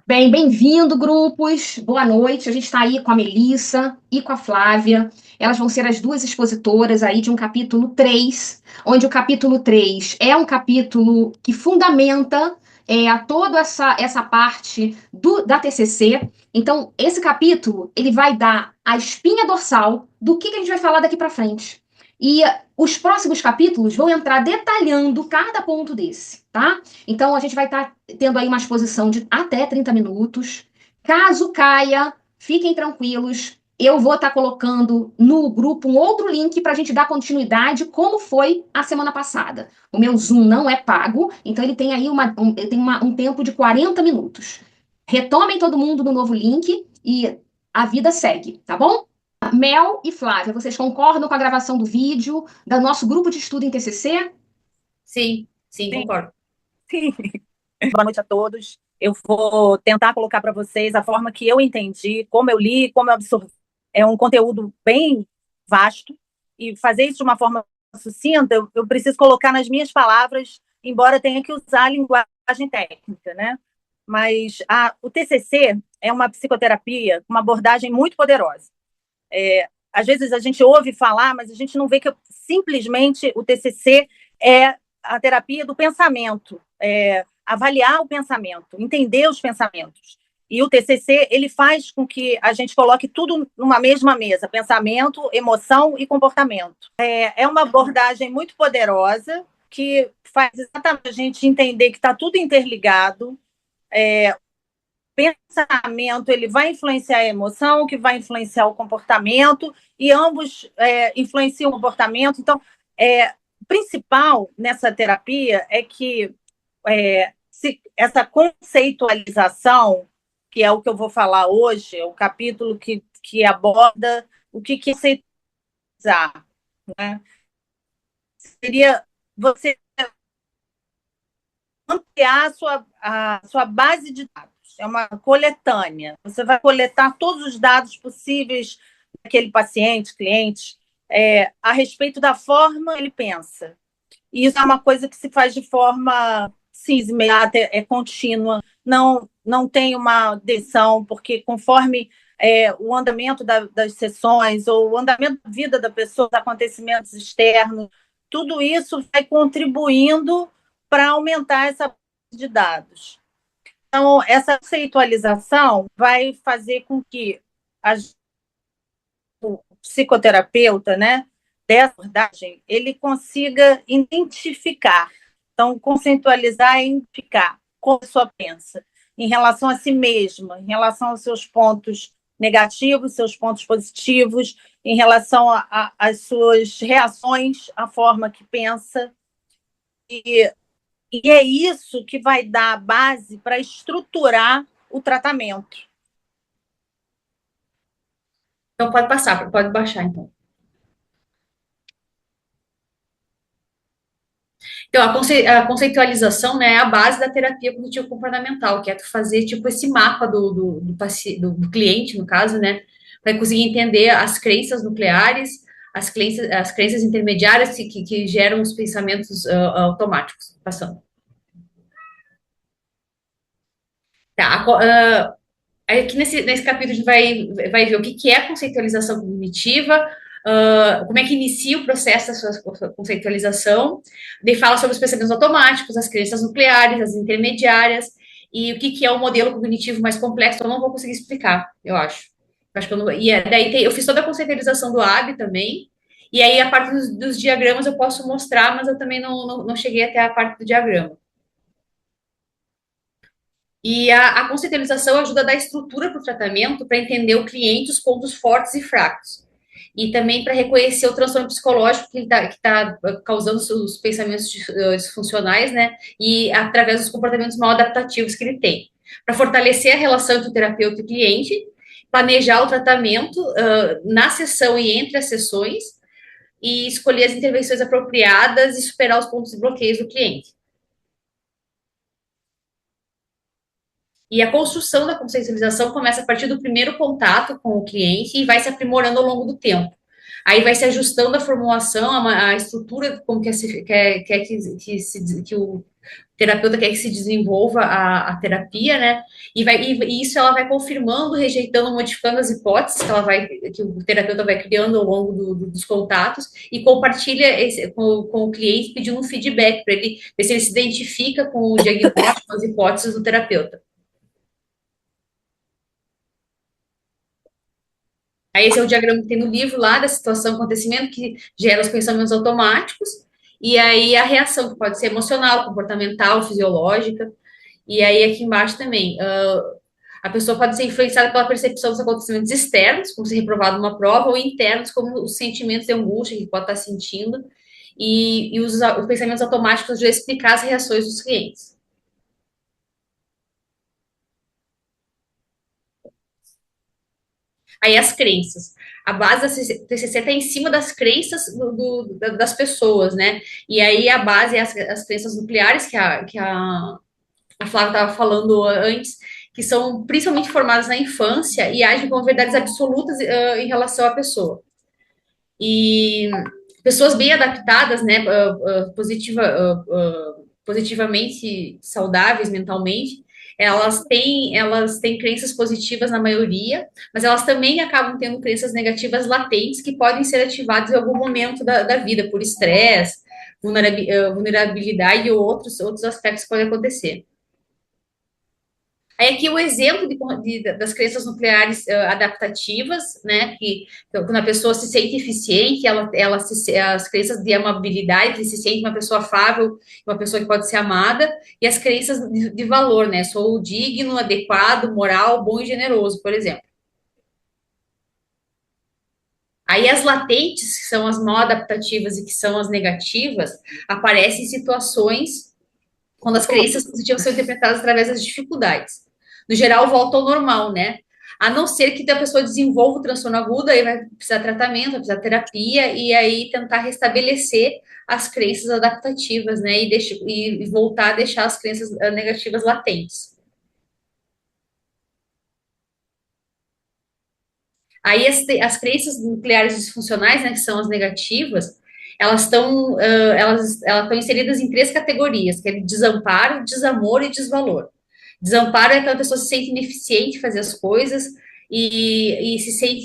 Bem-vindo, grupos. Boa noite. A gente está aí com a Melissa e com a Flávia. Elas vão ser as duas expositoras aí de um capítulo 3, onde o capítulo 3 é um capítulo que fundamenta toda essa parte da TCC. Então, esse capítulo, ele vai dar a espinha dorsal do que a gente vai falar daqui para frente. E os próximos capítulos vão entrar detalhando cada ponto desse, tá? Então, a gente vai estar tendo aí uma exposição de até 30 minutos. Caso caia, fiquem tranquilos. Eu vou estar colocando no grupo um outro link para a gente dar continuidade, como foi a semana passada. O meu Zoom não é pago, então ele tem aí um tempo de 40 minutos. Retomem todo mundo no novo link e a vida segue, tá bom? Mel e Flávia, vocês concordam com a gravação do vídeo do nosso grupo de estudo em TCC? Sim, sim, Sim, concordo. sim. Boa noite a todos. Eu vou tentar colocar para vocês a forma que eu entendi, como eu li, como eu absorvi. É um conteúdo bem vasto e fazer isso de uma forma sucinta, eu preciso colocar nas minhas palavras, embora tenha que usar a linguagem técnica, né? Mas o TCC é uma psicoterapia com uma abordagem muito poderosa. Às vezes a gente ouve falar, mas a gente não vê que simplesmente o TCC é a terapia do pensamento, avaliar o pensamento, entender os pensamentos. E o TCC, ele faz com que a gente coloque tudo numa mesma mesa, pensamento, emoção e comportamento. É uma abordagem muito poderosa que faz exatamente a gente entender que está tudo interligado. Pensamento ele vai influenciar a emoção, que vai influenciar o comportamento, e ambos influenciam o comportamento. Então, o principal nessa terapia é que essa conceitualização, que é o que eu vou falar hoje, é o capítulo que aborda o que é conceitualizar, né? Seria você ampliar a sua base de dados. É uma coletânea. Você vai coletar todos os dados possíveis daquele paciente, cliente, a respeito da forma que ele pensa. E isso é uma coisa que se faz de forma imediata, contínua, não tem uma decisão, porque conforme o andamento das sessões ou o andamento da vida da pessoa, os acontecimentos externos, tudo isso vai contribuindo para aumentar essa base de dados. Então, essa conceitualização vai fazer com que o psicoterapeuta, né, dessa abordagem, ele consiga identificar. Então, conceitualizar é identificar como a pessoa pensa em relação a si mesma, em relação aos seus pontos negativos, seus pontos positivos, em relação às suas reações, à forma que pensa. E é isso que vai dar a base para estruturar o tratamento. Então pode passar, pode baixar, então. Então, a conceitualização, né, é a base da terapia cognitivo-comportamental, que é tu fazer, tipo, esse mapa do cliente, no caso, né, para conseguir entender as crenças nucleares, as crenças intermediárias que geram os pensamentos automáticos, passando. Tá, aqui nesse capítulo a gente vai ver o que é a conceitualização cognitiva, como é que inicia o processo da sua conceitualização, daí fala sobre os pensamentos automáticos, as crenças nucleares, as intermediárias, e o que é o modelo cognitivo mais complexo, eu não vou conseguir explicar, eu acho. Eu acho que eu não, e daí eu fiz toda a conceitualização do AB também, e aí a parte dos diagramas eu posso mostrar, mas eu também não cheguei até a parte do diagrama. E a conceitualização ajuda a dar estrutura para o tratamento, para entender o cliente, os pontos fortes e fracos. E também para reconhecer o transtorno psicológico que tá causando os pensamentos disfuncionais, né? E através dos comportamentos mal adaptativos que ele tem. Para fortalecer a relação entre o terapeuta e o cliente, planejar o tratamento na sessão e entre as sessões, e escolher as intervenções apropriadas e superar os pontos de bloqueios do cliente. E a construção da consciencialização começa a partir do primeiro contato com o cliente e vai se aprimorando ao longo do tempo. Aí vai se ajustando a formulação, a estrutura, como quer que terapeuta quer que se desenvolva a terapia, né? E isso ela vai confirmando, rejeitando, modificando as hipóteses que o terapeuta vai criando ao longo dos contatos e compartilha com o cliente pedindo um feedback para ele ver se ele se identifica com o diagnóstico, com as hipóteses do terapeuta. Aí esse é o diagrama que tem no livro lá da situação, acontecimento que gera os pensamentos automáticos, e aí a reação que pode ser emocional, comportamental, fisiológica, e aí aqui embaixo também, a pessoa pode ser influenciada pela percepção dos acontecimentos externos, como ser reprovado numa prova, ou internos, como os sentimentos de angústia que pode estar sentindo, e os pensamentos automáticos de explicar as reações dos clientes. Aí as crenças. A base da TCC está em cima das crenças das pessoas, né? E aí a base é as crenças nucleares a Flávia estava falando antes, que são principalmente formadas na infância e agem como verdades absolutas em relação à pessoa. E pessoas bem adaptadas, né, positivamente saudáveis mentalmente, elas têm crenças positivas na maioria, mas elas também acabam tendo crenças negativas latentes que podem ser ativadas em algum momento da vida, por estresse, vulnerabilidade ou outros aspectos que podem acontecer. Aí aqui o exemplo das crenças nucleares adaptativas, né, que então, quando a pessoa se sente eficiente, as crenças de amabilidade, que se sente uma pessoa afável, uma pessoa que pode ser amada, e as crenças de valor, né, sou digno, adequado, moral, bom e generoso, por exemplo. Aí as latentes, que são as mal adaptativas e que são as negativas, aparecem em situações quando as crenças positivas são interpretadas através das dificuldades. No geral, volta ao normal, né? A não ser que a pessoa desenvolva o transtorno agudo, aí vai precisar de tratamento, vai precisar de terapia, e aí tentar restabelecer as crenças adaptativas, né? E voltar a deixar as crenças negativas latentes. Aí as crenças nucleares disfuncionais, né, que são as negativas, elas estão inseridas em três categorias, que é desamparo, desamor e desvalor. Desamparo é aquela pessoa que se sente ineficiente em fazer as coisas e se sente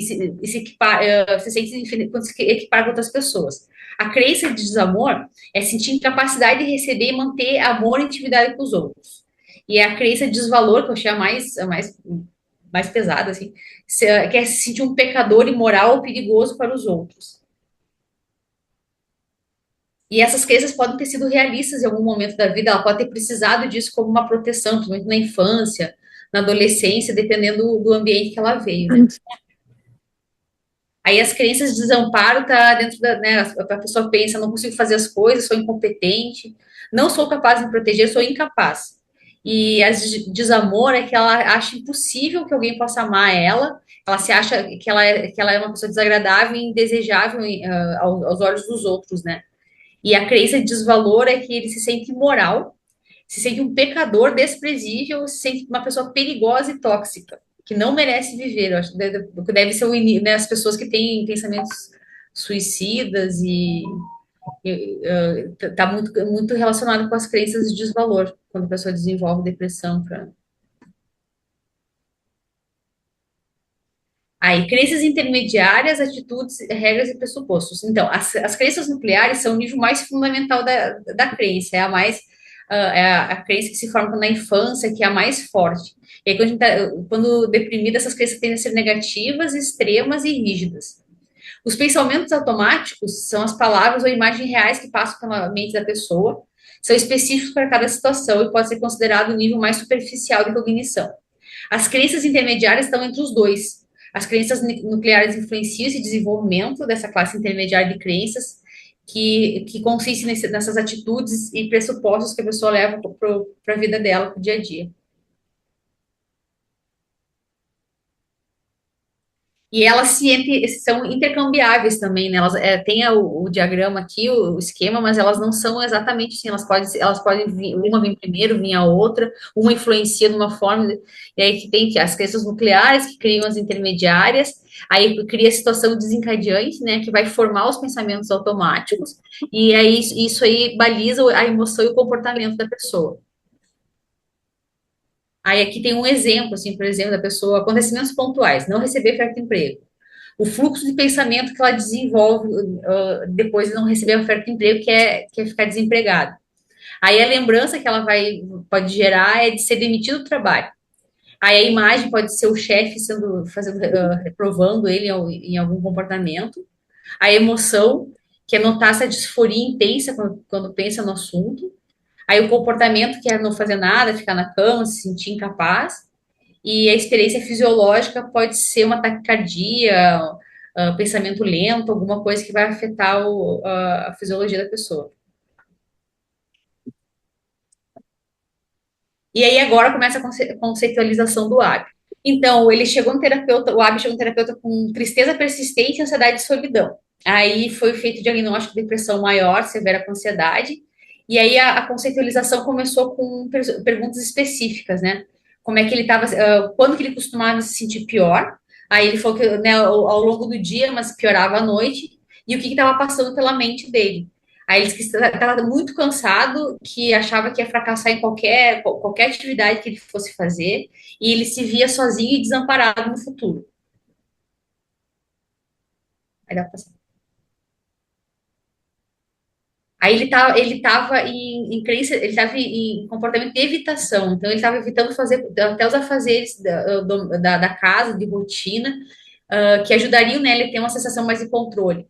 se sente quando se equipara com outras pessoas. A crença de desamor é sentir incapacidade de receber e manter amor e intimidade com os outros. E a crença de desvalor, que eu achei a mais pesada, assim, que é se sentir um pecador imoral ou perigoso para os outros. E essas crenças podem ter sido realistas em algum momento da vida, ela pode ter precisado disso como uma proteção, principalmente na infância, na adolescência, dependendo do ambiente que ela veio, né? Aí as crenças de desamparo tá dentro né, a pessoa pensa, não consigo fazer as coisas, sou incompetente, não sou capaz de me proteger, sou incapaz. E as de desamor é que ela acha impossível que alguém possa amar ela se acha que ela é uma pessoa desagradável e indesejável aos olhos dos outros, né? E a crença de desvalor é que ele se sente imoral, se sente um pecador desprezível, se sente uma pessoa perigosa e tóxica, que não merece viver. Eu acho que deve ser né, as pessoas que têm pensamentos suicidas e tá muito, muito relacionado com as crenças de desvalor, quando a pessoa desenvolve depressão. Aí, crenças intermediárias, atitudes, regras e pressupostos. Então, as crenças nucleares são o nível mais fundamental da crença, é a mais a crença que se forma na infância, que é a mais forte. E aí, quando deprimida, essas crenças tendem a ser negativas, extremas e rígidas. Os pensamentos automáticos são as palavras ou imagens reais que passam pela mente da pessoa, são específicos para cada situação e pode ser considerado o nível mais superficial de cognição. As crenças intermediárias estão entre os dois. As crenças nucleares influenciam esse desenvolvimento dessa classe intermediária de crenças, que consiste nessas atitudes e pressupostos que a pessoa leva para a vida dela, para o dia a dia. E elas são intercambiáveis também, né? Elas tem o diagrama aqui, o esquema, mas elas não são exatamente assim. Elas podem vir, uma vir primeiro, vir a outra, uma influencia de uma forma, e aí que tem que as crenças nucleares que criam as intermediárias, aí cria a situação desencadeante, né? Que vai formar os pensamentos automáticos, e aí isso aí baliza a emoção e o comportamento da pessoa. Aí aqui tem um exemplo, assim, por exemplo, da pessoa, acontecimentos pontuais, não receber oferta de emprego. O fluxo de pensamento que ela desenvolve depois de não receber a oferta de emprego, que é ficar desempregada. Aí a lembrança que ela pode gerar é de ser demitido do trabalho. Aí a imagem pode ser o chefe reprovando ele em algum comportamento. A emoção, que é notar essa disforia intensa quando pensa no assunto. Aí o comportamento, que é não fazer nada, ficar na cama, se sentir incapaz. E a experiência fisiológica pode ser uma taquicardia, pensamento lento, alguma coisa que vai afetar a fisiologia da pessoa. E aí agora começa a conceitualização do AB. Então, ele chegou no terapeuta, o AB chegou no terapeuta com tristeza persistente, ansiedade e solidão. Aí foi feito o diagnóstico de depressão maior, severa com ansiedade, e aí a conceitualização começou com perguntas específicas, né? Como é que ele estava, quando que ele costumava se sentir pior? Aí ele falou que, né, ao longo do dia, mas piorava à noite, e o que estava passando pela mente dele. Aí ele disse que estava muito cansado, que achava que ia fracassar em qualquer atividade que ele fosse fazer, e ele se via sozinho e desamparado no futuro. Aí dá pra passar. Aí ele estava em crença, ele estava em comportamento de evitação, então ele estava evitando fazer até os afazeres da casa, de rotina, que ajudariam nele a ter uma sensação mais de controle.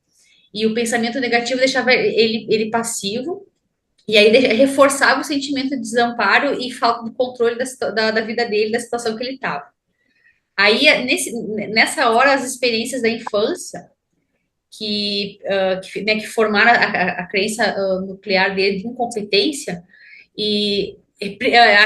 E o pensamento negativo deixava ele passivo, e aí reforçava o sentimento de desamparo e falta de controle da vida dele, da situação que ele estava. Aí, nessa hora, as experiências da infância, né, que formaram a crença nuclear dele de incompetência, e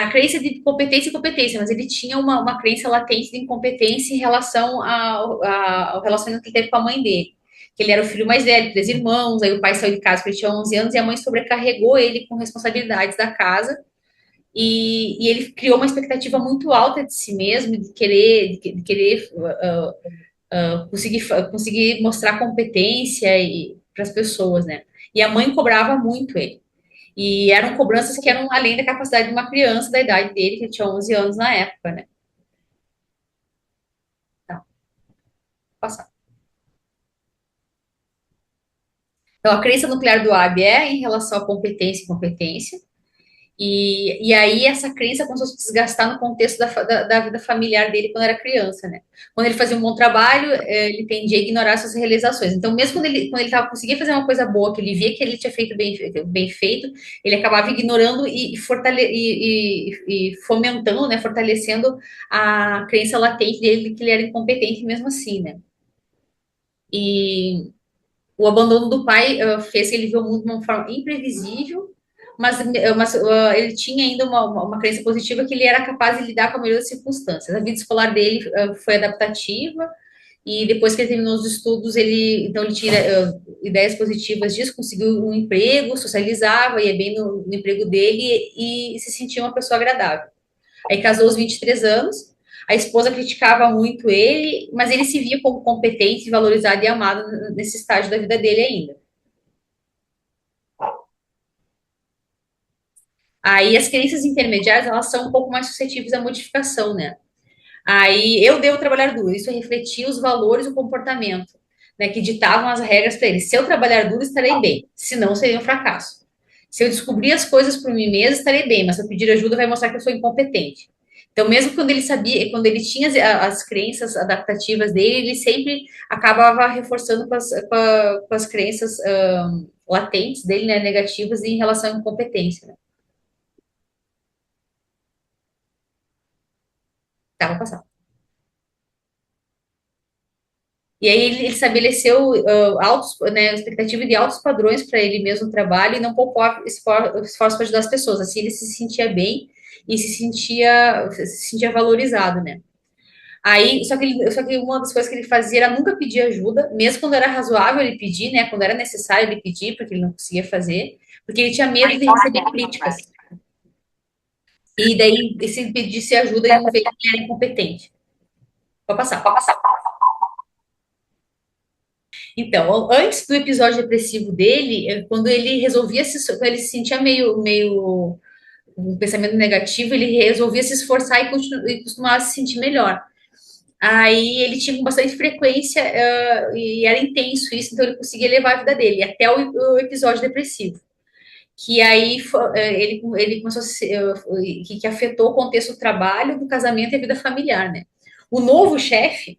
a crença de competência e competência, mas ele tinha uma crença latente de incompetência em relação ao relacionamento que ele teve com a mãe dele. Que ele era o filho mais velho, 3 irmãos, aí o pai saiu de casa quando ele tinha 11 anos e a mãe sobrecarregou ele com responsabilidades da casa, e ele criou uma expectativa muito alta de si mesmo, de querer conseguir mostrar competência para as pessoas, né? E a mãe cobrava muito ele. E eram cobranças que eram além da capacidade de uma criança da idade dele, que ele tinha 11 anos na época, né? Tá, vou passar. Então, a crença nuclear do AB é em relação à competência e competência. E aí essa crença começou a se desgastar no contexto da vida familiar dele quando era criança, né? Quando ele fazia um bom trabalho, ele tendia a ignorar suas realizações. Então, mesmo quando ele conseguia fazer uma coisa boa, que ele via que ele tinha feito bem feito, ele acabava ignorando e fomentando, né? Fortalecendo a crença latente dele de que ele era incompetente mesmo assim, né? E o abandono do pai fez que ele viu o mundo de uma forma imprevisível, mas ele tinha ainda uma crença positiva que ele era capaz de lidar com a maioria das circunstâncias. A vida escolar dele foi adaptativa, e depois que ele terminou os estudos, ele tinha ideias positivas disso, conseguiu um emprego, socializava, ia bem no emprego dele e se sentia uma pessoa agradável. Aí casou aos 23 anos, a esposa criticava muito ele, mas ele se via como competente, valorizado e amado nesse estágio da vida dele ainda. Aí as crenças intermediárias, elas são um pouco mais suscetíveis à modificação, né? Aí eu devo trabalhar duro, isso refletia os valores e o comportamento, né, que ditavam as regras para ele. Se eu trabalhar duro, estarei bem, senão seria um fracasso. Se eu descobrir as coisas por mim mesmo, estarei bem, mas se eu pedir ajuda, vai mostrar que eu sou incompetente. Então, mesmo quando ele sabia, quando ele tinha as crenças adaptativas dele, ele sempre acabava reforçando com as crenças latentes dele, né, negativas, em relação à incompetência. Né? Tá, vou passar. E aí ele estabeleceu né, expectativa de altos padrões para ele mesmo no trabalho e não poupou esforço para ajudar as pessoas. Assim ele se sentia bem e se sentia valorizado, né? Aí, só que uma das coisas que ele fazia era nunca pedir ajuda, mesmo quando era razoável ele pedir, né? Quando era necessário ele pedir, porque ele não conseguia fazer, porque ele tinha medo de receber críticas. E daí, se pedisse ajuda, ele não veio que ele era incompetente. Pode passar. Então, antes do episódio depressivo dele, quando ele resolvia quando ele se sentia meio um pensamento negativo, ele resolvia se esforçar e costumava se sentir melhor. Aí ele tinha com bastante frequência e era intenso isso, então ele conseguia levar a vida dele até o episódio depressivo. Que aí ele começou a se, que afetou o contexto do trabalho, do casamento e a vida familiar, né? O novo chefe,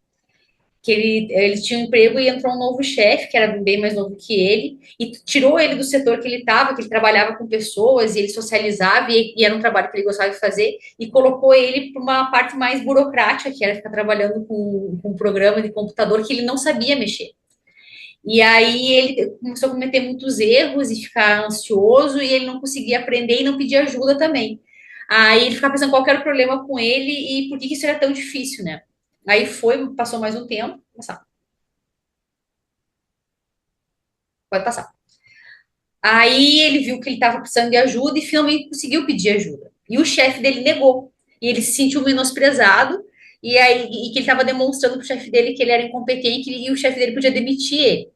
que ele tinha um emprego e entrou um novo chefe, que era bem mais novo que ele, e tirou ele do setor que ele estava, que ele trabalhava com pessoas, e ele socializava, e era um trabalho que ele gostava de fazer, e colocou ele para uma parte mais burocrática, que era ficar trabalhando com um programa de computador que ele não sabia mexer. E aí ele começou a cometer muitos erros e ficar ansioso, e ele não conseguia aprender e não pedia ajuda também. Aí ele ficava pensando qual era o problema com ele e por que isso era tão difícil, né? Aí passou mais um tempo, passar. Pode passar. Aí ele viu que ele estava precisando de ajuda e finalmente conseguiu pedir ajuda. E o chefe dele negou. E ele se sentiu menosprezado e que ele estava demonstrando para o chefe dele que ele era incompetente e o chefe dele podia demitir ele.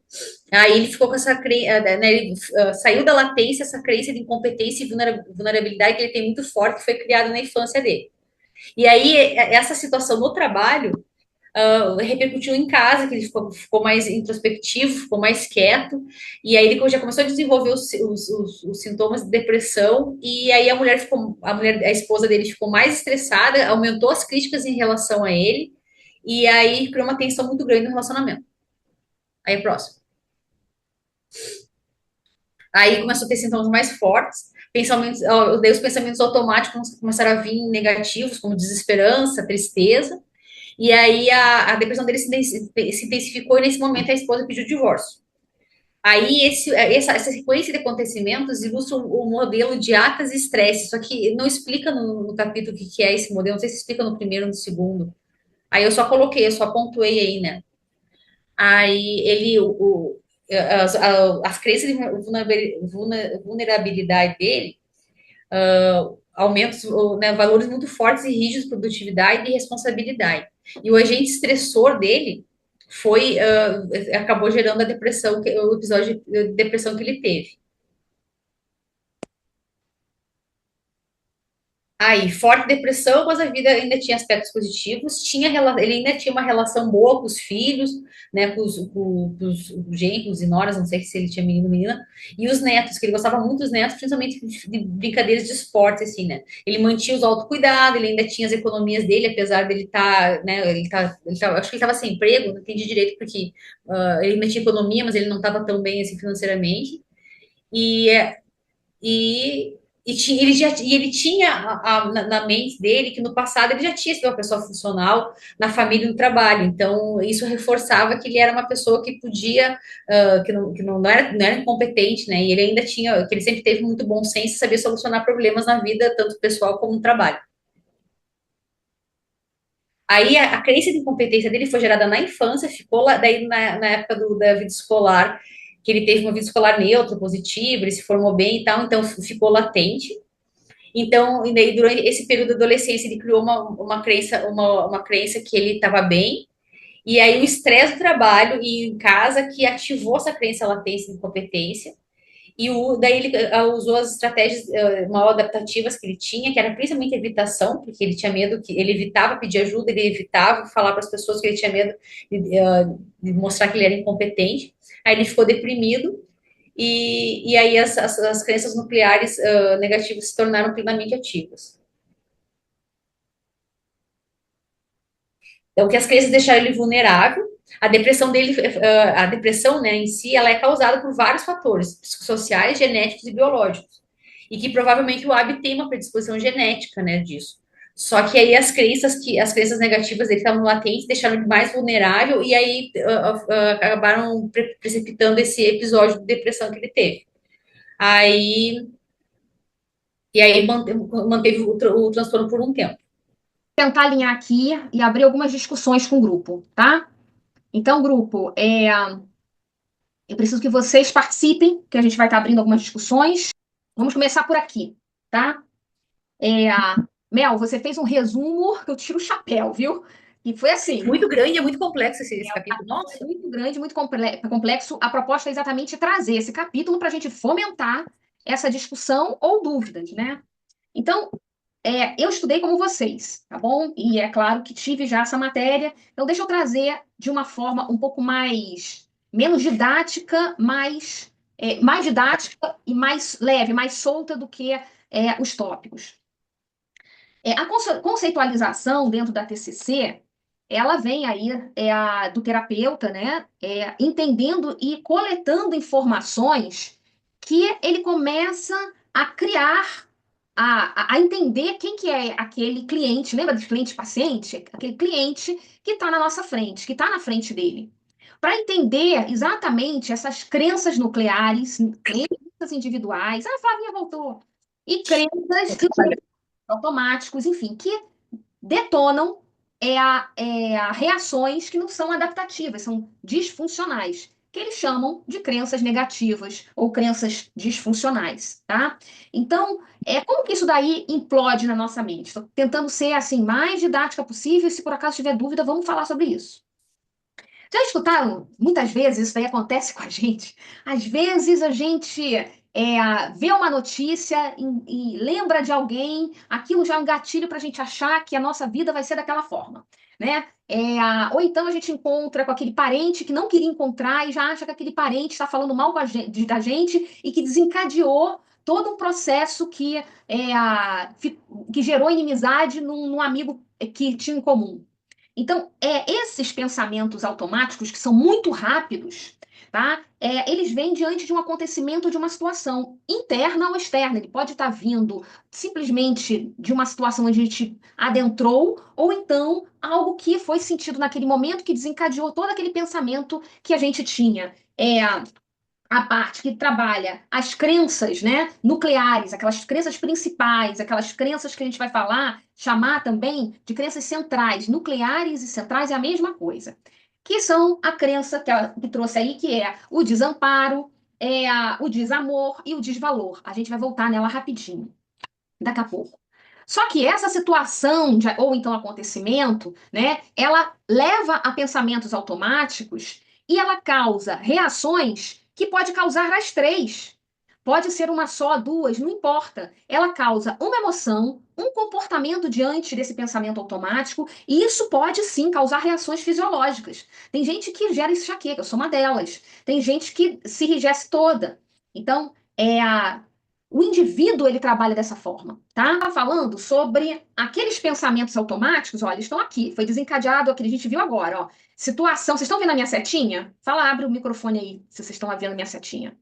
Aí ele ficou com essa crença, né, ele saiu da latência, essa crença de incompetência e vulnerabilidade que ele tem muito forte, que foi criada na infância dele. E aí, essa situação no trabalho repercutiu em casa, que ele ficou mais introspectivo, ficou mais quieto, e aí ele já começou a desenvolver os sintomas de depressão, e aí a esposa dele ficou mais estressada, aumentou as críticas em relação a ele, e aí criou uma tensão muito grande no relacionamento. Aí, próximo. Aí começou a ter sintomas mais fortes, daí os pensamentos automáticos começaram a vir negativos, como desesperança, tristeza, e aí a depressão dele se intensificou e nesse momento a esposa pediu o divórcio. Aí essa sequência de acontecimentos ilustra o modelo de atas e estresse, só que não explica no capítulo o que é esse modelo, não sei se explica no primeiro ou no segundo. Aí eu só pontuei aí, né? Aí as crenças de vulnerabilidade dele aumentos, né, valores muito fortes e rígidos de produtividade e responsabilidade. E o agente estressor dele acabou gerando a depressão, o episódio de depressão que ele teve. Aí, forte depressão, mas a vida ainda tinha aspectos positivos, ele ainda tinha uma relação boa com os filhos, né, com os genros e noras, não sei se ele tinha menino ou menina, e os netos, que ele gostava muito dos netos, principalmente de brincadeiras de esporte, assim, né. Ele mantinha os autocuidado, ele ainda tinha as economias dele, apesar dele estar, né, acho que ele estava sem emprego, não entendi direito, porque ele ainda tinha economia, mas ele não estava tão bem, assim, financeiramente, e e, ele tinha na mente dele que no passado ele já tinha sido uma pessoa funcional na família e no trabalho. Então, isso reforçava que ele era uma pessoa que podia, que não era incompetente, né? E ele ainda tinha, que ele sempre teve muito bom senso e sabia solucionar problemas na vida, tanto pessoal como no trabalho. Aí a crença de incompetência dele foi gerada na infância, ficou lá, daí na época da vida escolar, que ele teve uma vida escolar neutra, positiva, ele se formou bem e tal, então ficou latente. Então, e daí, durante esse período da adolescência, ele criou uma crença que ele estava bem, e aí o estresse do trabalho e em casa que ativou essa crença latente de incompetência, daí ele usou as estratégias mal adaptativas que ele tinha, que era principalmente evitação, porque ele tinha medo, que ele evitava pedir ajuda, ele evitava falar para as pessoas que ele tinha medo de mostrar que ele era incompetente. Aí ele ficou deprimido, e aí as crenças nucleares negativas se tornaram plenamente ativas. Então, que as crenças deixaram ele vulnerável. A depressão dele, a depressão, né, em si, ela é causada por vários fatores psicossociais, genéticos e biológicos. E que provavelmente o AB tem uma predisposição genética, né, disso. Só que aí as crenças negativas dele estavam latentes, deixaram ele mais vulnerável e aí acabaram precipitando esse episódio de depressão que ele teve. Aí manteve o transtorno por um tempo. tentar alinhar aqui e abrir algumas discussões com o grupo, tá? Então, grupo, eu preciso que vocês participem, que a gente vai estar abrindo algumas discussões. Vamos começar por aqui, tá? Mel, você fez um resumo que eu tiro o chapéu, viu? E foi assim. Muito grande, é muito complexo esse capítulo. Nossa. Muito grande, muito complexo. A proposta é exatamente trazer esse capítulo para a gente fomentar essa discussão ou dúvidas, né? Então, eu estudei como vocês, tá bom? E é claro que tive já essa matéria. Então, deixa eu trazer de uma forma um pouco menos didática, mais didática e mais leve, mais solta do que os tópicos. A conceitualização dentro da TCC, ela vem aí do terapeuta, né? Entendendo e coletando informações que ele começa a criar, a entender quem que é aquele cliente. Lembra do cliente-paciente? Aquele cliente que está na nossa frente, que está na frente dele. Para entender exatamente essas crenças nucleares, crenças individuais. Ah, a Flavinha voltou. E crenças automáticos, enfim, que detonam reações que não são adaptativas, são disfuncionais, que eles chamam de crenças negativas ou crenças disfuncionais, tá? Então, como que isso daí implode na nossa mente? Estou tentando ser assim mais didática possível, e se por acaso tiver dúvida, vamos falar sobre isso. Já escutaram? Muitas vezes isso daí acontece com a gente. Às vezes a gente vê uma notícia e lembra de alguém, aquilo já é um gatilho para a gente achar que a nossa vida vai ser daquela forma, né? Ou então a gente encontra com aquele parente que não queria encontrar e já acha que aquele parente está falando mal da gente e que desencadeou todo um processo que gerou inimizade num amigo que tinha em comum. Então, esses pensamentos automáticos, que são muito rápidos, tá? Eles vêm diante de um acontecimento, de uma situação interna ou externa. Ele pode estar vindo simplesmente de uma situação onde a gente adentrou, ou então algo que foi sentido naquele momento que desencadeou todo aquele pensamento que a gente tinha. A parte que trabalha as crenças, né, nucleares, aquelas crenças principais, aquelas crenças que a gente vai chamar também de crenças centrais. Nucleares e centrais é a mesma coisa. Que são a crença que trouxe aí, que é o desamparo, o desamor e o desvalor. A gente vai voltar nela rapidinho, daqui a pouco. Só que essa situação, ou então acontecimento, né, ela leva a pensamentos automáticos e ela causa reações que pode causar as três. Pode ser uma só, duas, não importa. Ela causa uma emoção, um comportamento diante desse pensamento automático, e isso pode sim causar reações fisiológicas. Tem gente que gera enxaqueca, eu sou uma delas. Tem gente que se enrijece toda. Então, o indivíduo, ele trabalha dessa forma, tá? Tá falando sobre aqueles pensamentos automáticos, olha, eles estão aqui, foi desencadeado, aquele que a gente viu agora, ó. Situação, vocês estão vendo a minha setinha? Fala, abre o microfone aí, se vocês estão vendo a minha setinha.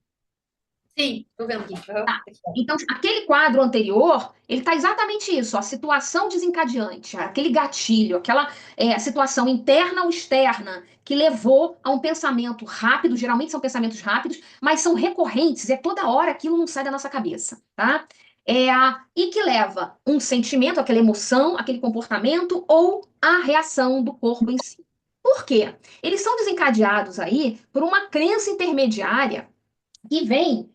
Sim, estou vendo aqui. Tá. Então, aquele quadro anterior, ele está exatamente isso, a situação desencadeante, aquele gatilho, aquela situação interna ou externa que levou a um pensamento rápido, geralmente são pensamentos rápidos, mas são recorrentes, toda hora aquilo não sai da nossa cabeça, tá? E que leva um sentimento, aquela emoção, aquele comportamento ou a reação do corpo em si. Por quê? Eles são desencadeados aí por uma crença intermediária que vem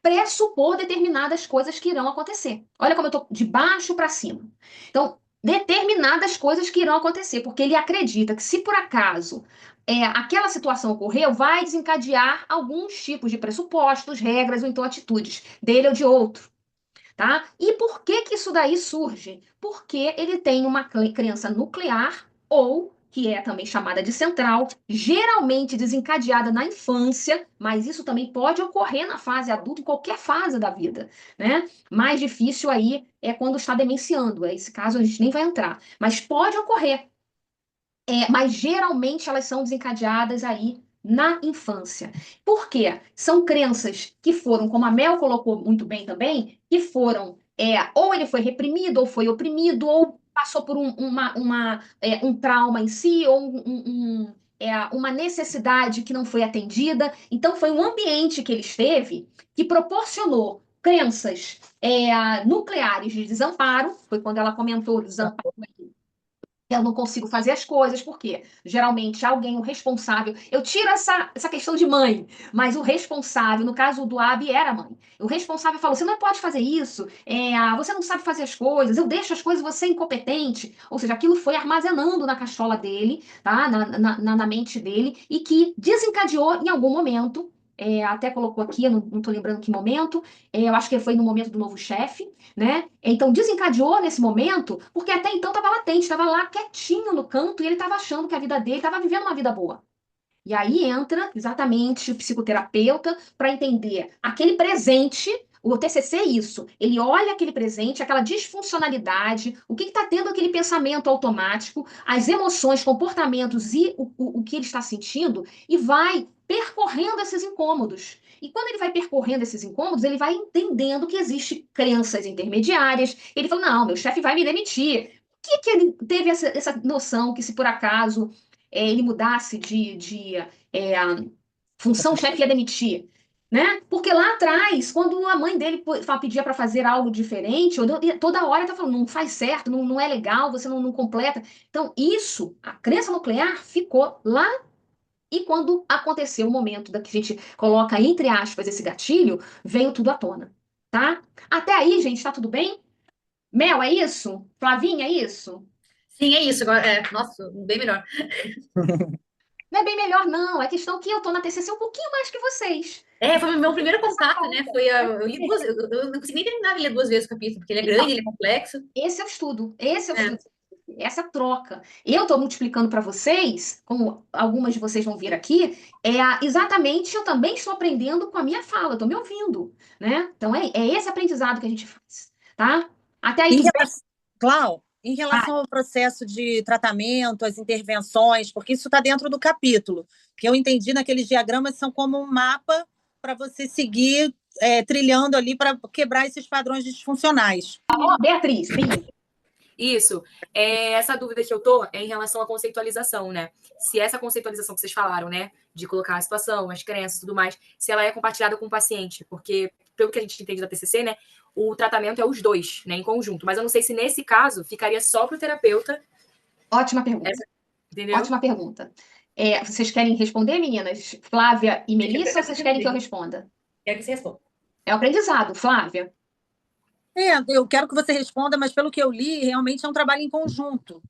pressupor determinadas coisas que irão acontecer. Olha como eu estou de baixo para cima. Então, determinadas coisas que irão acontecer, porque ele acredita que se por acaso aquela situação ocorreu, vai desencadear alguns tipos de pressupostos, regras ou então atitudes dele ou de outro. Tá? E por que que isso daí surge? Porque ele tem uma crença nuclear ou que é também chamada de central, geralmente desencadeada na infância, mas isso também pode ocorrer na fase adulta, em qualquer fase da vida, né? Mais difícil aí é quando está demenciando, esse caso a gente nem vai entrar, mas pode ocorrer. Mas geralmente elas são desencadeadas aí na infância. Por quê? São crenças que foram, como a Mel colocou muito bem também, que foram, ou ele foi reprimido, ou foi oprimido, ou passou por um trauma em si, ou uma necessidade que não foi atendida. Então, foi um ambiente que ele esteve que proporcionou crenças nucleares de desamparo, foi quando ela comentou o desamparo eu não consigo fazer as coisas, por quê? Geralmente alguém, o responsável, eu tiro essa questão de mãe, mas o responsável, no caso do Abi, era a mãe. O responsável falou: você não pode fazer isso, você não sabe fazer as coisas, eu deixo as coisas, você é incompetente. Ou seja, aquilo foi armazenando na cachola dele, tá? Na mente dele, e que desencadeou em algum momento. Até colocou aqui, eu não tô lembrando que momento, eu acho que foi no momento do novo chefe, né? Então desencadeou nesse momento, porque até então estava latente, estava lá quietinho no canto e ele estava achando que a vida dele estava vivendo uma vida boa. E aí entra exatamente o psicoterapeuta para entender aquele presente. O TCC é isso. Ele olha aquele presente, aquela disfuncionalidade, o que está tendo aquele pensamento automático, as emoções, comportamentos e o que ele está sentindo, e vai percorrendo esses incômodos. E quando ele vai percorrendo esses incômodos, ele vai entendendo que existem crenças intermediárias. Ele fala: não, meu chefe vai me demitir. Que ele teve essa noção que, se por acaso ele mudasse é, função, o chefe ia demitir? Né? Porque lá atrás, quando a mãe dele pedia para fazer algo diferente, toda hora tá falando: não faz certo, não é legal, você não completa. Então, isso, a crença nuclear ficou lá. E quando aconteceu o momento da que a gente coloca entre aspas esse gatilho, veio tudo à tona, tá? Até aí, gente, tá tudo bem? Mel, é isso? Flavinha, é isso? Sim, é isso. Agora, nossa, bem melhor. Não é bem melhor, não. É questão que eu tô na TCC um pouquinho mais que vocês. Foi o meu primeiro contato, né? Eu li duas, eu não consegui nem terminar de ler duas vezes o capítulo, porque ele é grande, Então, ele é complexo. esse é o estudo. Esse é o É. estudo. Essa troca. Eu estou multiplicando para vocês, como algumas de vocês vão vir aqui, exatamente eu também estou aprendendo com a minha fala, estou me ouvindo, né? Então é esse aprendizado que a gente faz, tá? Até aí Em tudo bem? relação, Clau, em relação ao processo de tratamento, as intervenções, porque isso está dentro do capítulo, que eu entendi naqueles diagramas são como um mapa para você seguir trilhando ali para quebrar esses padrões disfuncionais. Ó, Beatriz, bem. Isso. Essa dúvida que eu tô é em relação à conceitualização, né? Se essa conceitualização que vocês falaram, né, de colocar a situação, as crenças e tudo mais, se ela é compartilhada com o paciente, porque, pelo que a gente entende da TCC, né, o tratamento é os dois, né, em conjunto. Mas eu não sei se nesse caso ficaria só para o terapeuta. Ótima pergunta. Entendeu? Ótima pergunta. Vocês querem responder, meninas? Flávia e Melissa, ou vocês querem que eu responda? Quero que você responda. É o aprendizado, Flávia. Eu quero que você responda, mas pelo que eu li, realmente é um trabalho em conjunto,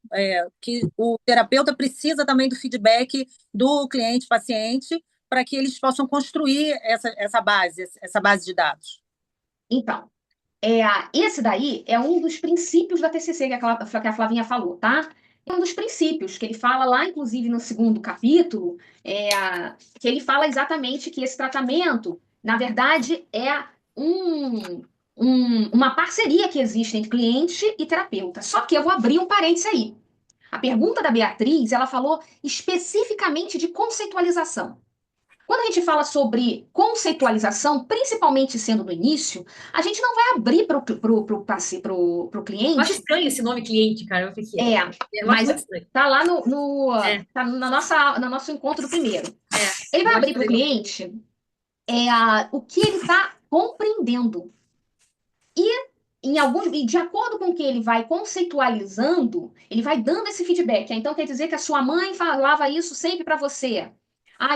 que o terapeuta precisa também do feedback do cliente, paciente, para que eles possam construir essa base de dados. Então, esse daí é um dos princípios da TCC que a Flavinha falou, tá? É um dos princípios que ele fala lá, inclusive no segundo capítulo, que ele fala exatamente que esse tratamento, na verdade, é uma parceria que existe entre cliente e terapeuta. Só que eu vou abrir um parênteses aí. A pergunta da Beatriz, ela falou especificamente de conceitualização. Quando a gente fala sobre conceitualização, principalmente sendo no início, a gente não vai abrir para o cliente. Eu acho estranho esse nome cliente, cara. Eu mas acho estranho. tá lá tá no nosso encontro primeiro. Ele vai abrir para o cliente o que ele está compreendendo. E de acordo com o que ele vai conceitualizando, ele vai dando esse feedback. Então quer dizer que a sua mãe falava isso sempre para você.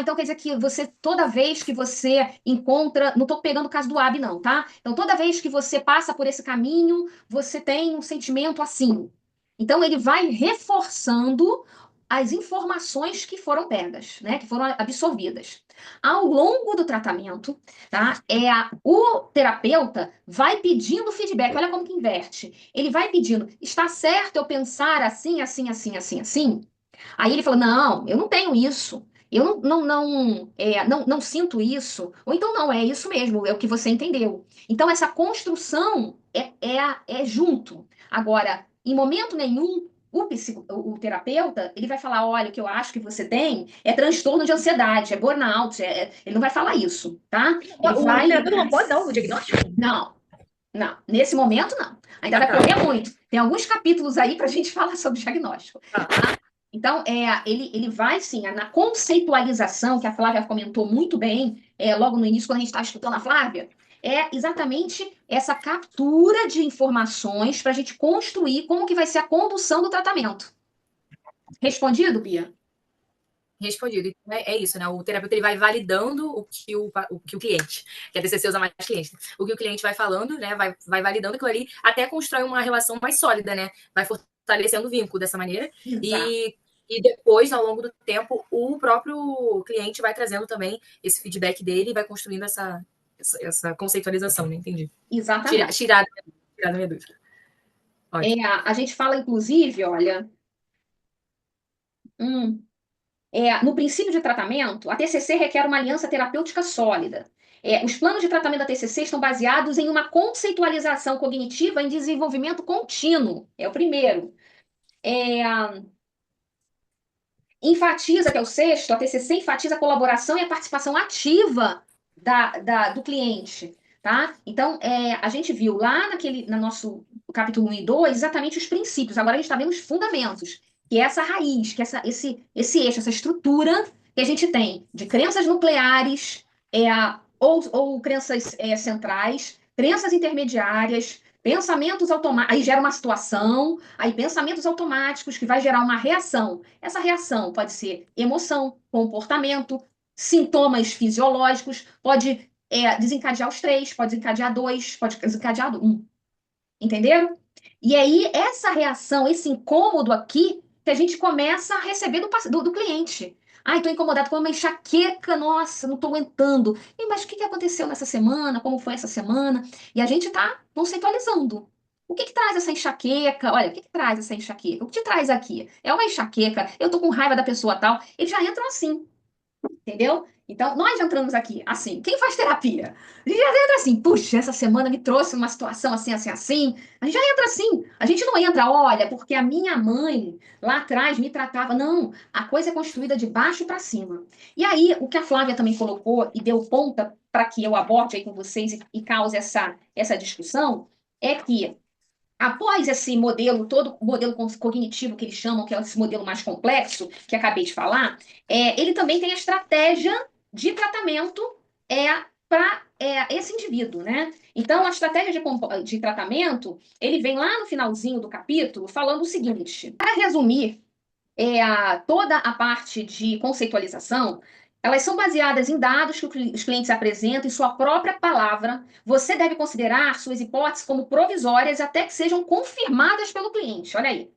Então quer dizer que você, toda vez que você encontra. Não estou pegando o caso do Ab, não, tá? Então, toda vez que você passa por esse caminho, você tem um sentimento assim. Então, ele vai reforçando as informações que foram pegas, né? Que foram absorvidas. Ao longo do tratamento, tá? O terapeuta vai pedindo feedback. Olha como que inverte. Ele vai pedindo: está certo eu pensar assim, assim, assim, assim, assim? Aí ele fala: não, eu não tenho isso. Eu não sinto isso. Ou então, não, é isso mesmo, é o que você entendeu. Então, essa construção é junto. Agora, em momento nenhum, o terapeuta, ele vai falar: olha, o que eu acho que você tem é transtorno de ansiedade, é burnout. Ele não vai falar isso, tá? O terapeuta não pode dar o diagnóstico? Não, não. Nesse momento, não. Ainda vai correr muito. Tem alguns capítulos aí para a gente falar sobre diagnóstico. Tá? Então, ele vai, sim, na conceitualização, que a Flávia comentou muito bem, logo no início, quando a gente estava escutando a Flávia, é exatamente essa captura de informações para a gente construir como que vai ser a condução do tratamento. Respondido, Bia? Respondido. Então, é isso, né? O terapeuta ele vai validando o que o cliente, que a TCC usa mais cliente, o que o cliente vai falando, né? Vai validando aquilo ali, até constrói uma relação mais sólida, né? Vai fortalecendo o vínculo dessa maneira. Exato. E depois, ao longo do tempo, o próprio cliente vai trazendo também esse feedback dele e vai construindo essa conceitualização, né? Entendi. Exatamente. Tirar da minha dúvida. A gente fala, inclusive, olha, no princípio de tratamento, a TCC requer uma aliança terapêutica sólida. Os planos de tratamento da TCC estão baseados em uma conceitualização cognitiva em desenvolvimento contínuo. É o primeiro. Enfatiza, que é o sexto, a TCC enfatiza a colaboração e a participação ativa do cliente, tá? Então, a gente viu lá no nosso capítulo 1 e 2 exatamente os princípios. Agora a gente está vendo os fundamentos, que é essa raiz, que é esse eixo, essa estrutura que a gente tem de crenças nucleares, ou crenças centrais, crenças intermediárias, pensamentos automáticos, aí gera uma situação, aí pensamentos automáticos que vai gerar uma reação. Essa reação pode ser emoção, comportamento, sintomas fisiológicos, pode desencadear os três, pode desencadear dois, pode desencadear um. Entenderam? E aí, essa reação, esse incômodo aqui, que a gente começa a receber do cliente. Ai, tô incomodado com uma enxaqueca, nossa, não tô aguentando. Mas o que aconteceu nessa semana? Como foi essa semana? E a gente tá conceitualizando. O que traz essa enxaqueca? Olha, o que traz essa enxaqueca? O que te traz aqui? É uma enxaqueca, eu tô com raiva da pessoa tal. Eles já entram assim. Entendeu? Então, nós entramos aqui assim. Quem faz terapia? A gente já entra assim. Puxa, essa semana me trouxe uma situação assim, assim, assim. A gente já entra assim. A gente não entra, olha, porque a minha mãe lá atrás me tratava. Não, a coisa é construída de baixo para cima. E aí, o que a Flávia também colocou e deu ponta para que eu aborde aí com vocês e cause essa discussão é que após esse modelo, todo o modelo cognitivo que eles chamam, que é esse modelo mais complexo, que acabei de falar, ele também tem a estratégia de tratamento para esse indivíduo, né? Então, a estratégia de tratamento, ele vem lá no finalzinho do capítulo falando o seguinte, para resumir toda a parte de conceitualização, elas são baseadas em dados que os clientes apresentam em sua própria palavra. Você deve considerar suas hipóteses como provisórias até que sejam confirmadas pelo cliente. Olha aí.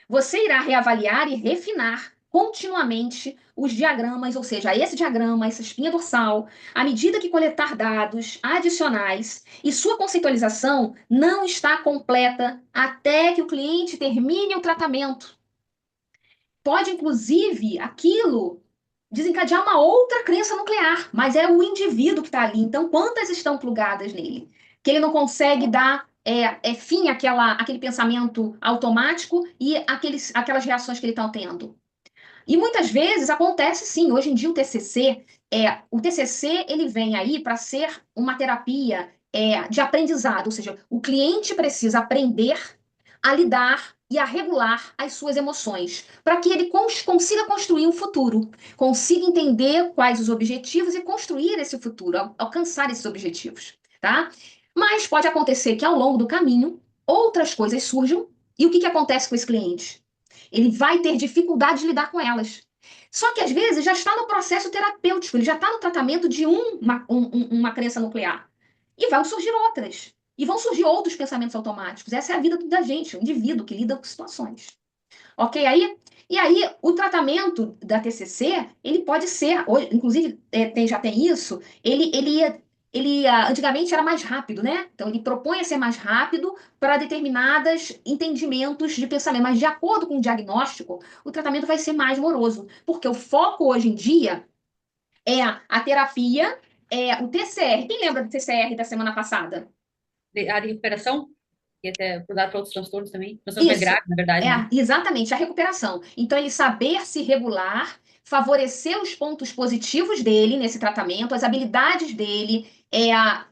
Você irá reavaliar e refinar continuamente os diagramas, ou seja, esse diagrama, essa espinha dorsal, à medida que coletar dados adicionais, e sua conceitualização não está completa até que o cliente termine o tratamento. Pode, inclusive, aquilo desencadear uma outra crença nuclear, mas é o indivíduo que está ali. Então, quantas estão plugadas nele? Que ele não consegue dar fim àquele pensamento automático e aquelas reações que ele está tendo. E muitas vezes acontece sim, hoje em dia o TCC ele vem aí para ser uma terapia de aprendizado, ou seja, o cliente precisa aprender a lidar e a regular as suas emoções, para que ele consiga construir um futuro, consiga entender quais os objetivos e construir esse futuro, alcançar esses objetivos, tá? Mas pode acontecer que ao longo do caminho outras coisas surjam e o que acontece com esse cliente? Ele vai ter dificuldade de lidar com elas. Só que às vezes já está no processo terapêutico, ele já está no tratamento de uma crença nuclear. E vão surgir outras. E vão surgir outros pensamentos automáticos. Essa é a vida da gente, o indivíduo que lida com situações. Ok aí? E aí, o tratamento da TCC, ele pode ser, hoje, inclusive já tem isso, ele antigamente era mais rápido, né? Então, ele propõe a ser mais rápido para determinados entendimentos de pensamento, mas de acordo com o diagnóstico, o tratamento vai ser mais moroso, porque o foco hoje em dia é a terapia, o TCR. Quem lembra do TCR da semana passada? A de recuperação, que até por dar para outros transtornos também. Transtornos mais Isso, graves, na verdade, né? exatamente, a recuperação. Então, ele saber se regular, favorecer os pontos positivos dele nesse tratamento, as habilidades dele,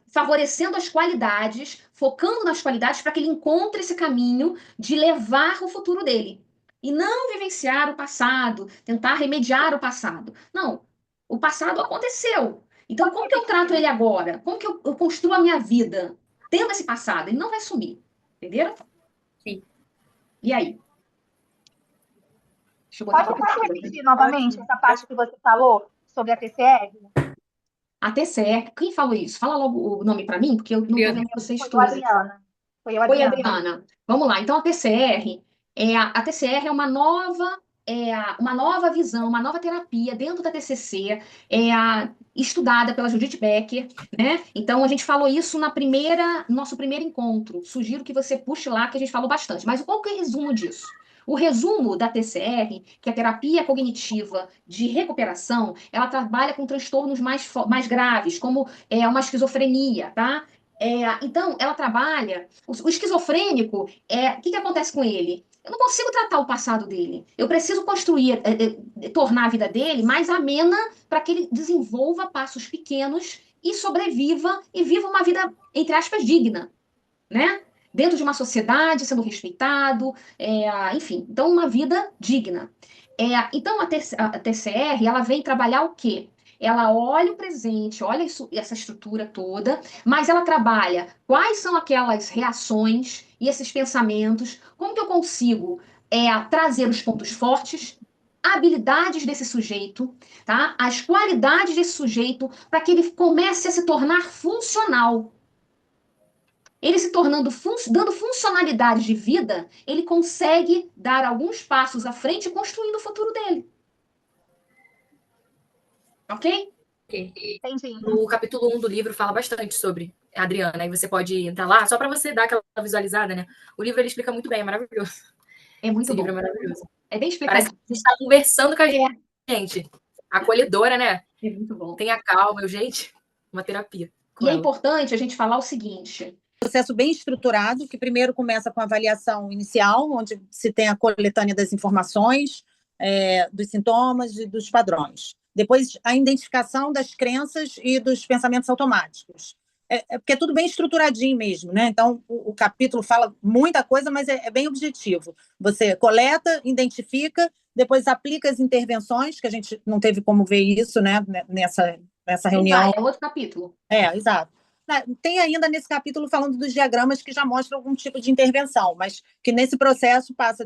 favorecendo as qualidades, focando nas qualidades para que ele encontre esse caminho de levar o futuro dele. E não vivenciar o passado, tentar remediar o passado. Não, o passado aconteceu. Então, como que eu trato ele agora? Como que eu construo a minha vida tendo esse passado? Ele não vai sumir, entenderam? Sim. E aí? Deixa eu botar Pode, aqui. pode repetir novamente essa parte que você falou sobre a TCR? A TCR, quem falou isso? Fala logo o nome para mim, porque eu não estou vendo vocês Foi o todos. Adriana. Foi o Oi, Adriana. Adriana. Vamos lá. Então, a TCR a TCR é uma nova visão, uma nova terapia dentro da TCC, estudada pela Judith Becker, né? Então, a gente falou isso no nosso primeiro encontro. Sugiro que você puxe lá, que a gente falou bastante. Mas qual que é o resumo disso? O resumo da TCR, que é a terapia cognitiva de recuperação, ela trabalha com transtornos mais graves, como uma esquizofrenia, tá? Então, ela trabalha. O esquizofrênico, o que acontece com ele? Eu não consigo tratar o passado dele. Eu preciso construir, tornar a vida dele mais amena para que ele desenvolva passos pequenos e sobreviva e viva uma vida, entre aspas, digna, né? Dentro de uma sociedade, sendo respeitado, enfim. Então, uma vida digna. Então, a TCR, ela vem trabalhar o quê? Ela olha o presente, olha essa estrutura toda, mas ela trabalha quais são aquelas reações e esses pensamentos, como que eu consigo trazer os pontos fortes, habilidades desse sujeito, tá? As qualidades desse sujeito, para que ele comece a se tornar funcional. Ele se tornando, dando funcionalidade de vida, ele consegue dar alguns passos à frente, construindo o futuro dele. Ok? Entendi. No capítulo 1 do livro fala bastante sobre a Adriana, aí você pode entrar lá, só para você dar aquela visualizada, né? O livro ele explica muito bem, é maravilhoso. É muito Esse bom. livro é maravilhoso. É bem Parece explicado. que a gente está conversando com a gente. Acolhedora, né? É muito bom. Tenha calma, gente. Uma terapia. E é importante a gente falar o seguinte: processo bem estruturado, que primeiro começa com a avaliação inicial, onde se tem a coletânea das informações, dos sintomas e dos padrões. Depois, a identificação das crenças e dos pensamentos automáticos. Porque é tudo bem estruturadinho mesmo, né? Então, o capítulo fala muita coisa, mas é bem objetivo. Você coleta, identifica, depois aplica as intervenções, que a gente não teve como ver isso, né, nessa reunião. É outro capítulo. Exato. Tem ainda nesse capítulo falando dos diagramas que já mostram algum tipo de intervenção, mas que nesse processo passa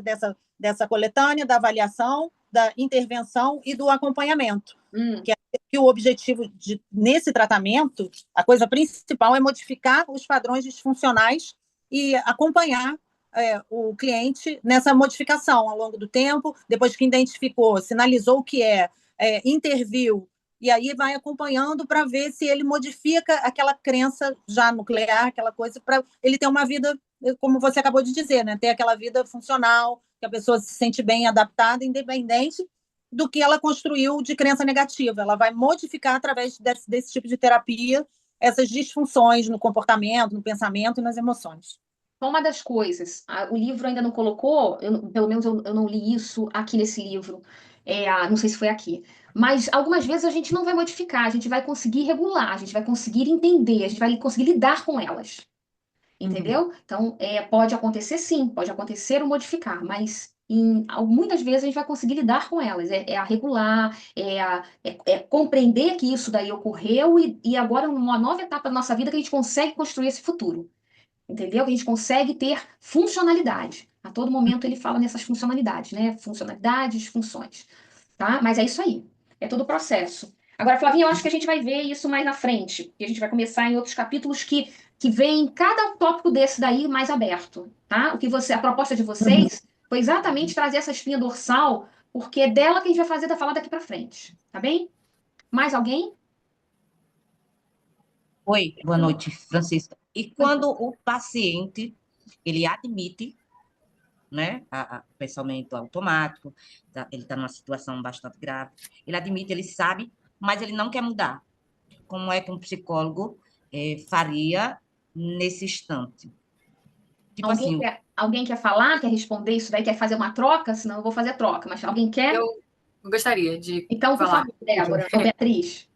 dessa coletânea, da avaliação, da intervenção e do acompanhamento. Que o objetivo nesse tratamento, a coisa principal é modificar os padrões disfuncionais e acompanhar o cliente nessa modificação ao longo do tempo, depois que identificou, sinalizou o que interviu, e aí vai acompanhando para ver se ele modifica aquela crença já nuclear, aquela coisa, para ele ter uma vida, como você acabou de dizer, né? Ter aquela vida funcional, que a pessoa se sente bem adaptada, independente do que ela construiu de crença negativa. Ela vai modificar, através desse tipo de terapia, essas disfunções no comportamento, no pensamento e nas emoções. Uma das coisas, o livro ainda não colocou, pelo menos eu não li isso aqui nesse livro, não sei se foi aqui, mas algumas vezes a gente não vai modificar, a gente vai conseguir regular, a gente vai conseguir entender, a gente vai conseguir lidar com elas, entendeu? Então, pode acontecer sim, pode acontecer ou modificar, mas muitas vezes a gente vai conseguir lidar com elas, a regular, compreender que isso daí ocorreu e agora uma nova etapa da nossa vida que a gente consegue construir esse futuro. Entendeu? Que a gente consegue ter funcionalidade. A todo momento ele fala nessas funcionalidades, né? Funcionalidades, funções. Tá? Mas é isso aí. É todo o processo. Agora, Flavinha, eu acho que a gente vai ver isso mais na frente. Porque a gente vai começar em outros capítulos que vem cada tópico desse daí mais aberto. Tá? A proposta de vocês foi exatamente trazer essa espinha dorsal, porque é dela que a gente vai falar daqui para frente. Tá bem? Mais alguém? Oi, boa noite, Francisca. E quando o paciente, ele admite, né, o pensamento automático, ele está numa situação bastante grave, ele admite, ele sabe, mas ele não quer mudar. Como é que um psicólogo faria nesse instante? Tipo Alguém quer falar, quer responder isso daí, quer fazer uma troca? Senão eu vou fazer troca, mas alguém quer? Eu gostaria de então, falar. Por favor, Débora, ou Beatriz.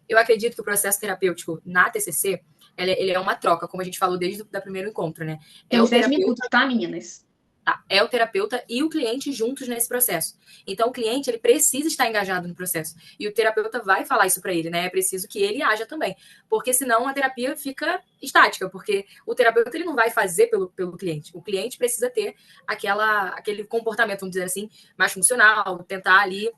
Eu acredito que o processo terapêutico na TCC, ele é uma troca, como a gente falou desde o primeiro encontro, né? Tem uns 10 minutos, tá, meninas? Tá? É o terapeuta e o cliente juntos nesse processo. Então, o cliente ele precisa estar engajado no processo. E o terapeuta vai falar isso para ele, né? É preciso que ele haja também. Porque senão a terapia fica estática. Porque o terapeuta ele não vai fazer pelo cliente. O cliente precisa ter aquele comportamento, vamos dizer assim, mais funcional, tentar ali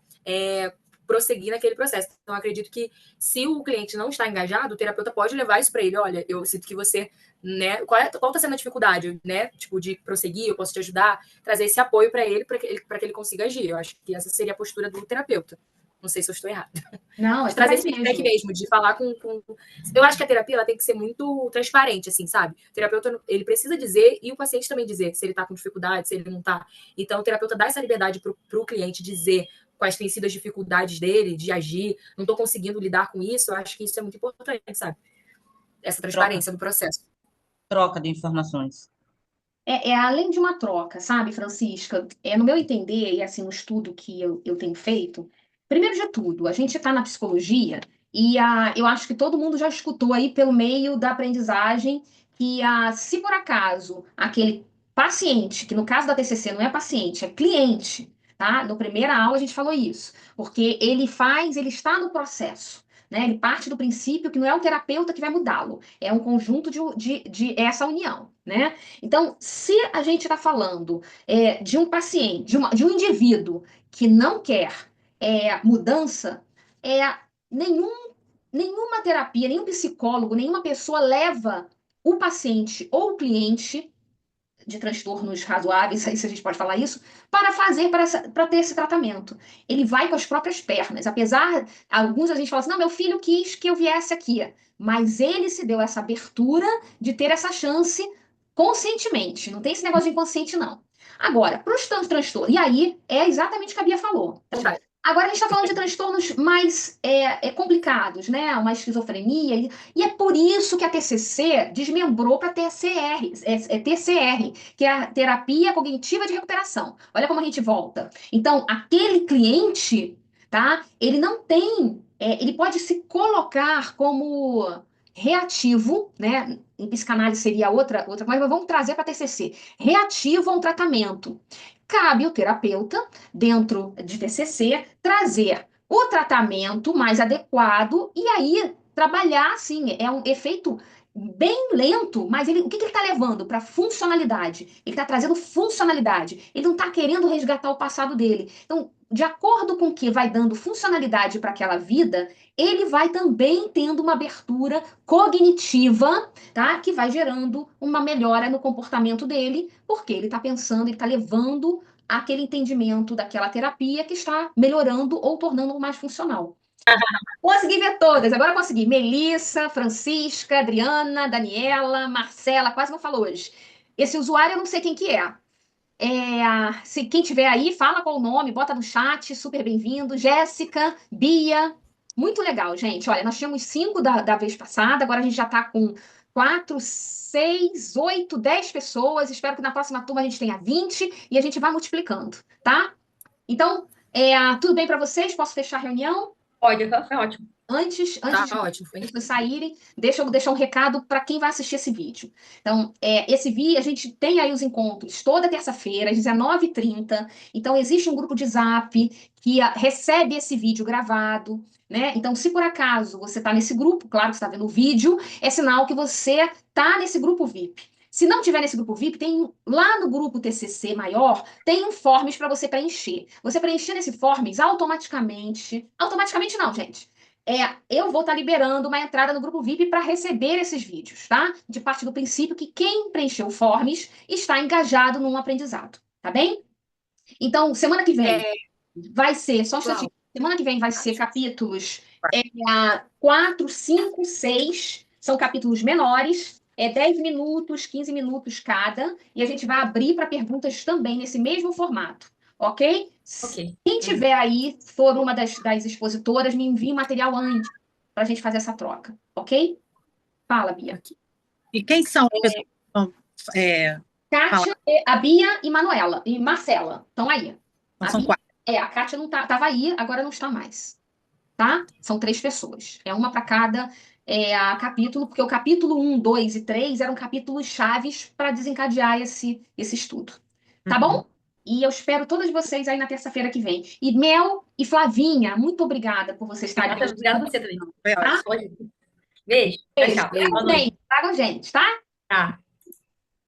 prosseguir naquele processo. Então, eu acredito que se o cliente não está engajado, o terapeuta pode levar isso para ele. Olha, eu sinto que você, né? Qual está sendo a dificuldade, né? Tipo, de prosseguir, eu posso te ajudar, trazer esse apoio para que ele consiga agir. Eu acho que essa seria a postura do terapeuta. Não sei se eu estou errada. Não, é De por trazer aí esse feedback mesmo. mesmo, de falar com. Eu acho que a terapia ela tem que ser muito transparente, assim, sabe? O terapeuta ele precisa dizer e o paciente também dizer se ele está com dificuldade, se ele não está. Então, o terapeuta dá essa liberdade para o cliente dizer quais têm sido as dificuldades dele de agir, não estou conseguindo lidar com isso, eu acho que isso é muito importante, sabe? Essa transparência do processo. Troca de informações. Além de uma troca, sabe, Francisca? No meu entender, e assim, no estudo que eu tenho feito, primeiro de tudo, a gente está na psicologia e eu acho que todo mundo já escutou aí pelo meio da aprendizagem que se por acaso aquele paciente, que no caso da TCC não é paciente, é cliente, tá? Na primeira aula a gente falou isso, porque ele está no processo. Né? Ele parte do princípio que não é o terapeuta que vai mudá-lo, é um conjunto de essa união, né? Então, se a gente está falando de um paciente, de um indivíduo que não quer mudança, nenhum, nenhuma terapia, nenhum psicólogo, nenhuma pessoa leva o paciente ou o cliente de transtornos razoáveis, aí se a gente pode falar isso, para ter esse tratamento. Ele vai com as próprias pernas. Apesar, alguns a gente fala assim, não, meu filho quis que eu viesse aqui, mas ele se deu essa abertura de ter essa chance conscientemente. Não tem esse negócio de inconsciente, não. Agora, para os transtornos, e aí é exatamente o que a Bia falou. Agora a gente está falando de transtornos mais complicados, né? Uma esquizofrenia. E é por isso que a TCC desmembrou para TCR, TCR, que é a terapia cognitiva de recuperação. Olha como a gente volta. Então, aquele cliente, tá? Ele não tem, ele pode se colocar como reativo, né? Em psicanálise seria outra coisa, mas vamos trazer para TCC. Reativo a um tratamento. Cabe ao terapeuta, dentro de TCC, trazer o tratamento mais adequado e aí trabalhar, assim, é um efeito bem lento, mas o que ele está levando para funcionalidade? Ele está trazendo funcionalidade. Ele não está querendo resgatar o passado dele. Então, de acordo com o que vai dando funcionalidade para aquela vida, ele vai também tendo uma abertura cognitiva, tá? Que vai gerando uma melhora no comportamento dele, porque ele está pensando, ele está levando aquele entendimento daquela terapia que está melhorando ou tornando mais funcional. Consegui ver todas, agora consegui. Melissa, Francisca, Adriana, Daniela, Marcela, quase não falou hoje. Esse usuário eu não sei quem que é. Se quem tiver aí, fala qual o nome, bota no chat, super bem-vindo. Jéssica, Bia, muito legal, gente. Olha, nós tínhamos 5 da vez passada, agora a gente já está com 4, 6, 8, 10 pessoas. Espero que na próxima turma a gente tenha 20 e a gente vai multiplicando, tá? Então, tudo bem para vocês? Posso fechar a reunião? Pode, tá ótimo. Antes Tá ótimo. de vocês saírem, deixa eu deixar um recado para quem vai assistir esse vídeo. Então, esse vídeo, a gente tem aí os encontros toda terça-feira, às 19h30. Então, existe um grupo de Zap que recebe esse vídeo gravado, né? Então, se por acaso você está nesse grupo, claro que você está vendo o vídeo, é sinal que você está nesse grupo VIP. Se não tiver nesse grupo VIP, tem lá no grupo TCC maior, tem um forms para você preencher. Você preencher nesse forms automaticamente não, gente. Eu vou estar liberando uma entrada no grupo VIP para receber esses vídeos, tá? De parte do princípio que quem preencheu o forms está engajado num aprendizado, tá bem? Então, semana que vem vai ser, só um instantinho, semana que vem vai ser capítulos 4, 5, 6, são capítulos menores, 10 minutos, 15 minutos cada, e a gente vai abrir para perguntas também nesse mesmo formato, ok? Ok. Quem tiver aí, for uma das expositoras, me envie o material antes para a gente fazer essa troca, ok? Fala, Bia. E quem são as pessoas que vão Kátia, a Bia e Manuela, e Marcela, estão aí. Então, são 4. A Kátia não estava aí, agora não está mais, tá? São 3 pessoas. É uma para cada capítulo, porque o capítulo 1, 2 e 3 eram capítulos chaves para desencadear esse estudo, tá bom? E eu espero todas vocês aí na terça-feira que vem. E Mel e Flavinha, muito obrigada por vocês estarem aqui. Obrigada a você também. Foi ótimo. Beijo. Tchau, tchau. Boa noite. Tragam gente, tá? Tá.